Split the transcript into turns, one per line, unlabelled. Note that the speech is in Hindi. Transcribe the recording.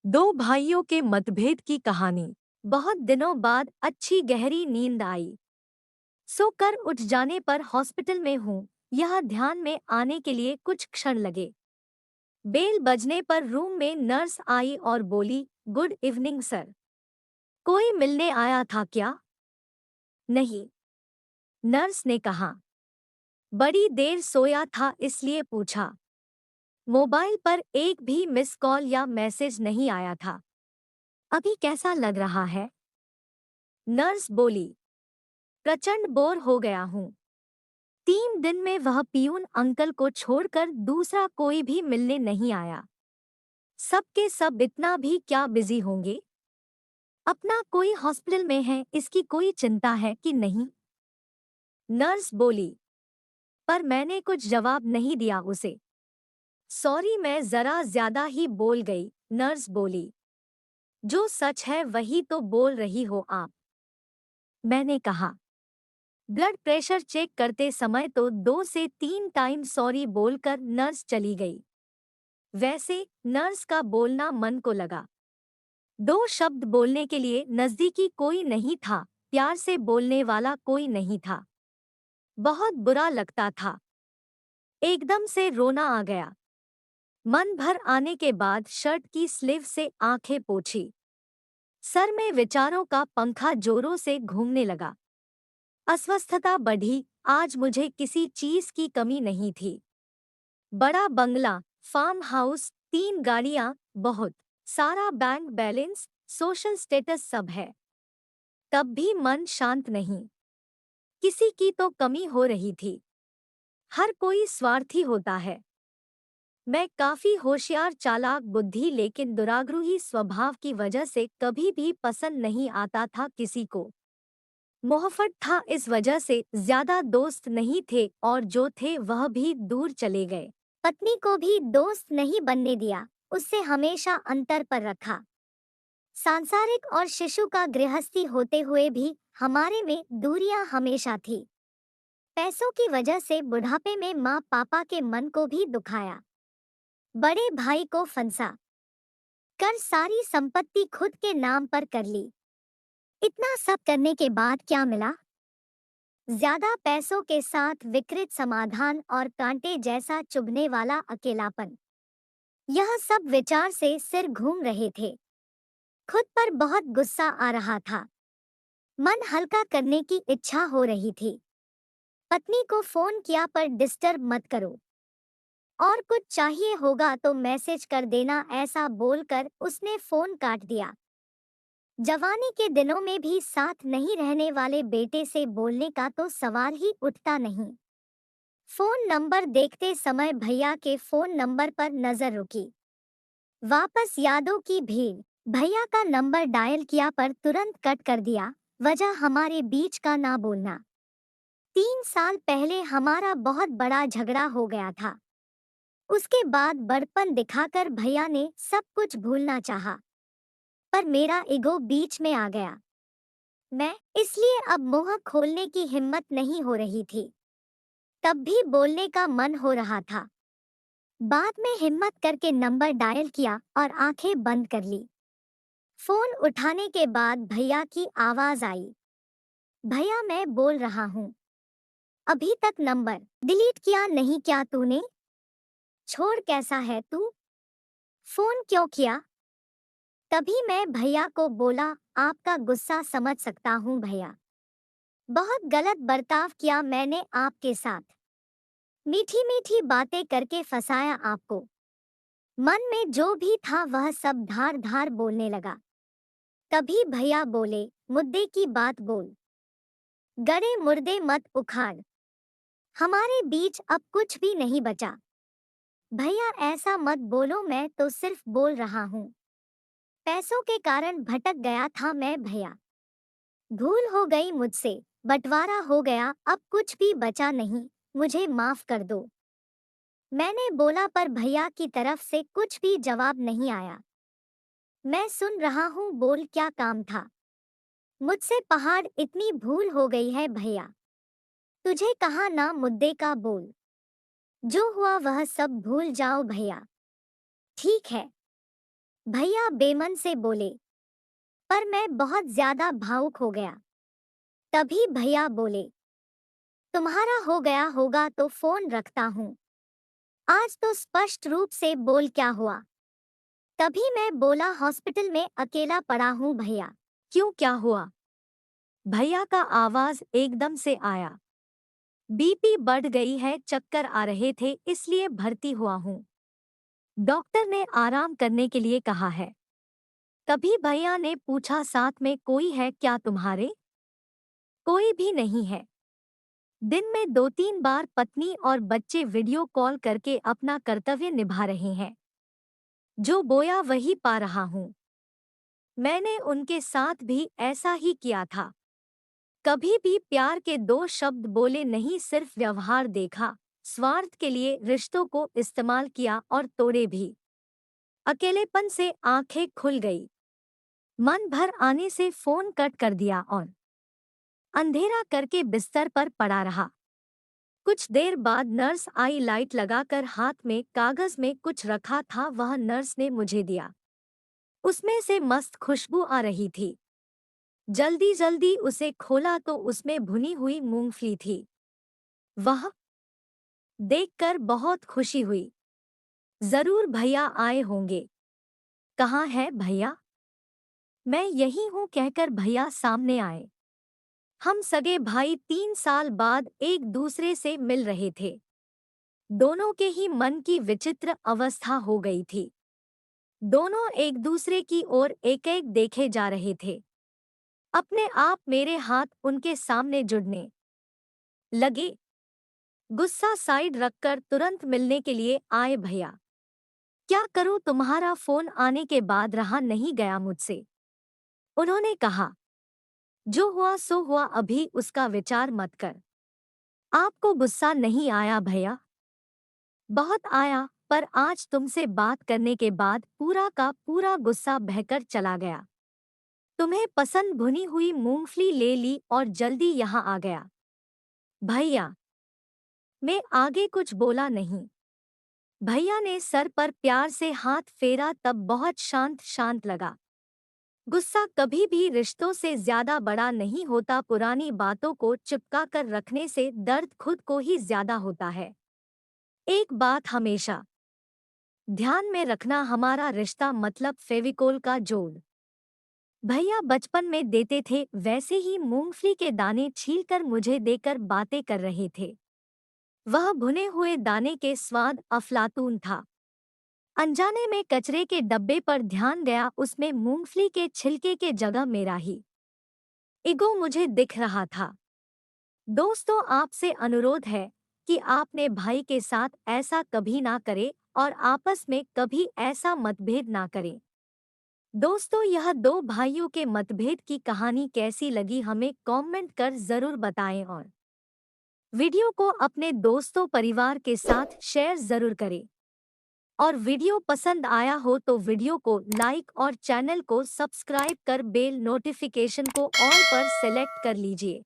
दो भाइयों के मतभेद की कहानी। बहुत दिनों बाद अच्छी गहरी नींद आई। सोकर उठ जाने पर हॉस्पिटल में हूँ, यह ध्यान में आने के लिए कुछ क्षण लगे। बेल बजने पर रूम में नर्स आई और बोली, गुड इवनिंग सर। कोई मिलने आया था क्या? नहीं, नर्स ने कहा। बड़ी देर सोया था इसलिए पूछा। मोबाइल पर एक भी मिस कॉल या मैसेज नहीं आया था। अभी कैसा लग रहा है? नर्स बोली, प्रचंड बोर हो गया हूँ। 3 दिन में वह पियून अंकल को छोड़कर दूसरा कोई भी मिलने नहीं आया। सबके सब इतना भी क्या बिजी होंगे? अपना कोई हॉस्पिटल में है इसकी कोई चिंता है कि नहीं? नर्स बोली। पर मैंने कुछ जवाब नहीं दिया उसे। सॉरी, मैं जरा ज्यादा ही बोल गई, नर्स बोली। जो सच है वही तो बोल रही हो आप। मैंने कहा। ब्लड प्रेशर चेक करते समय तो 2 से 3 टाइम सॉरी बोलकर नर्स चली गई। वैसे नर्स का बोलना मन को लगा। 2 शब्द बोलने के लिए नजदीकी कोई नहीं था, प्यार से बोलने वाला कोई नहीं था। बहुत बुरा लगता था। एकदम से रोना आ गया। मन भर आने के बाद शर्ट की स्लीव से आंखें पोंछी। सर में विचारों का पंखा जोरों से घूमने लगा। अस्वस्थता बढ़ी। आज मुझे किसी चीज की कमी नहीं थी। बड़ा बंगला, फार्म हाउस, 3 गाड़ियां, बहुत सारा बैंक बैलेंस, सोशल स्टेटस सब है। तब भी मन शांत नहीं। किसी की तो कमी हो रही थी। हर कोई स्वार्थी होता है। मैं काफी होशियार चालाक बुद्धि लेकिन दुराग्रही स्वभाव की वजह से कभी भी पसंद नहीं आता था किसी को। मोहब्बत था इस वजह से ज्यादा दोस्त नहीं थे और जो थे वह भी दूर चले गए। पत्नी को भी दोस्त नहीं बनने दिया, उससे हमेशा अंतर पर रखा। सांसारिक और शिशु का गृहस्थी होते हुए भी हमारे में दूरियां हमेशा थी। पैसों की वजह से बुढ़ापे में माँ पापा के मन को भी दुखाया। बड़े भाई को फंसा कर सारी संपत्ति खुद के नाम पर कर ली। इतना सब करने के बाद क्या मिला? ज्यादा पैसों के साथ विकृत समाधान और कांटे जैसा चुभने वाला अकेलापन। यह सब विचार से सिर घूम रहे थे। खुद पर बहुत गुस्सा आ रहा था। मन हल्का करने की इच्छा हो रही थी। पत्नी को फोन किया पर डिस्टर्ब मत करो। और कुछ चाहिए होगा तो मैसेज कर देना, ऐसा बोलकर उसने फोन काट दिया। जवानी के दिनों में भी साथ नहीं रहने वाले बेटे से बोलने का तो सवाल ही उठता नहीं। फोन नंबर देखते समय भैया के फोन नंबर पर नजर रुकी। वापस यादों की भीड़। भैया का नंबर डायल किया पर तुरंत कट कर दिया। वजह हमारे बीच का ना बोलना। 3 साल पहले हमारा बहुत बड़ा झगड़ा हो गया था। उसके बाद बड़पन दिखाकर भैया ने सब कुछ भूलना चाहा, पर मेरा ईगो बीच में आ गया। मैं इसलिए अब मुंह खोलने की हिम्मत नहीं हो रही थी। तब भी बोलने का मन हो रहा था। बाद में हिम्मत करके नंबर डायल किया और आंखें बंद कर ली। फोन उठाने के बाद भैया की आवाज आई। भैया, मैं बोल रहा हूँ। अभी तक नंबर डिलीट किया नहीं क्या तूने? छोड़, कैसा है तू? फोन क्यों किया? तभी मैं भैया को बोला, आपका गुस्सा समझ सकता हूँ भैया। बहुत गलत बर्ताव किया मैंने आपके साथ। मीठी मीठी बातें करके फंसाया आपको। मन में जो भी था वह सब धार धार बोलने लगा। तभी भैया बोले, मुद्दे की बात बोल। गड़े मुर्दे मत उखाड़। हमारे बीच अब कुछ भी नहीं बचा। भैया, ऐसा मत बोलो, मैं तो सिर्फ बोल रहा हूँ। पैसों के कारण भटक गया था मैं भैया। भूल हो गई मुझसे, बंटवारा हो गया, अब कुछ भी बचा नहीं, मुझे माफ कर दो। मैंने बोला पर भैया की तरफ से कुछ भी जवाब नहीं आया। मैं सुन रहा हूँ, बोल क्या काम था? मुझसे पहाड़ इतनी भूल हो गई है भैया। तुझे कहा ना मुद्दे का बोल। जो हुआ वह सब भूल जाओ भैया। ठीक है। भैया बेमन से बोले, पर मैं बहुत ज्यादा भावुक हो गया। तभी भैया बोले, तुम्हारा हो गया होगा तो फोन रखता हूँ। आज तो स्पष्ट रूप से बोल क्या हुआ। तभी मैं बोला, हॉस्पिटल में अकेला पड़ा हूँ भैया। क्यों, क्या हुआ? भैया का आवाज एकदम से आया। बीपी बढ़ गई है, चक्कर आ रहे थे, इसलिए भर्ती हुआ हूँ। डॉक्टर ने आराम करने के लिए कहा है। तभी भैया ने पूछा, साथ में कोई है क्या तुम्हारे? कोई भी नहीं है। दिन में 2-3 बार पत्नी और बच्चे वीडियो कॉल करके अपना कर्तव्य निभा रहे हैं। जो बोया वही पा रहा हूँ। मैंने उनके साथ भी ऐसा ही किया था। कभी भी प्यार के 2 शब्द बोले नहीं, सिर्फ व्यवहार देखा, स्वार्थ के लिए रिश्तों को इस्तेमाल किया और तोड़े भी। अकेलेपन से आंखें खुल गई। मन भर आने से फोन कट कर दिया और अंधेरा करके बिस्तर पर पड़ा रहा। कुछ देर बाद नर्स आई, लाइट लगाकर। हाथ में कागज में कुछ रखा था, वह नर्स ने मुझे दिया। उसमें से मस्त खुशबू आ रही थी। जल्दी जल्दी उसे खोला तो उसमें भुनी हुई मूंगफली थी। वह देखकर बहुत खुशी हुई। जरूर भैया आए होंगे। कहाँ है भैया? मैं यही हूँ कहकर भैया सामने आए। हम सगे भाई 3 साल बाद एक दूसरे से मिल रहे थे। दोनों के ही मन की विचित्र अवस्था हो गई थी। दोनों एक दूसरे की ओर एक एक देखे जा रहे थे। अपने आप मेरे हाथ उनके सामने जुड़ने लगे। गुस्सा साइड रखकर तुरंत मिलने के लिए आए भैया। क्या करूं, तुम्हारा फोन आने के बाद रहा नहीं गया मुझसे। उन्होंने कहा, जो हुआ सो हुआ, अभी उसका विचार मत कर। आपको गुस्सा नहीं आया भैया? बहुत आया, पर आज तुमसे बात करने के बाद पूरा का पूरा गुस्सा बहकर चला गया। तुम्हें पसंद भुनी हुई मूंगफली ले ली और जल्दी यहाँ आ गया। भैया, मैं आगे कुछ बोला नहीं। भैया ने सर पर प्यार से हाथ फेरा, तब बहुत शांत शांत लगा। गुस्सा कभी भी रिश्तों से ज्यादा बड़ा नहीं होता। पुरानी बातों को चिपका कर रखने से दर्द खुद को ही ज्यादा होता है। एक बात हमेशा ध्यान में रखना, हमारा रिश्ता मतलब फेविकोल का जोड़। भैया बचपन में देते थे, वैसे ही मूंगफली के दाने छीलकर मुझे देकर बातें कर रहे थे। वह भुने हुए दाने के स्वाद अफलातून था। अनजाने में कचरे के डब्बे पर ध्यान गया, उसमें मूंगफली के छिलके के जगह मेरा ही ईगो मुझे दिख रहा था। दोस्तों, आपसे अनुरोध है कि आपने भाई के साथ ऐसा कभी ना करे और आपस में कभी ऐसा मतभेद ना करें। दोस्तों, यह 2 भाइयों के मतभेद की कहानी कैसी लगी हमें कमेंट कर जरूर बताएं और वीडियो को अपने दोस्तों परिवार के साथ शेयर जरूर करें। और वीडियो पसंद आया हो तो वीडियो को लाइक और चैनल को सब्सक्राइब कर बेल नोटिफिकेशन को ऑल पर सेलेक्ट कर लीजिए।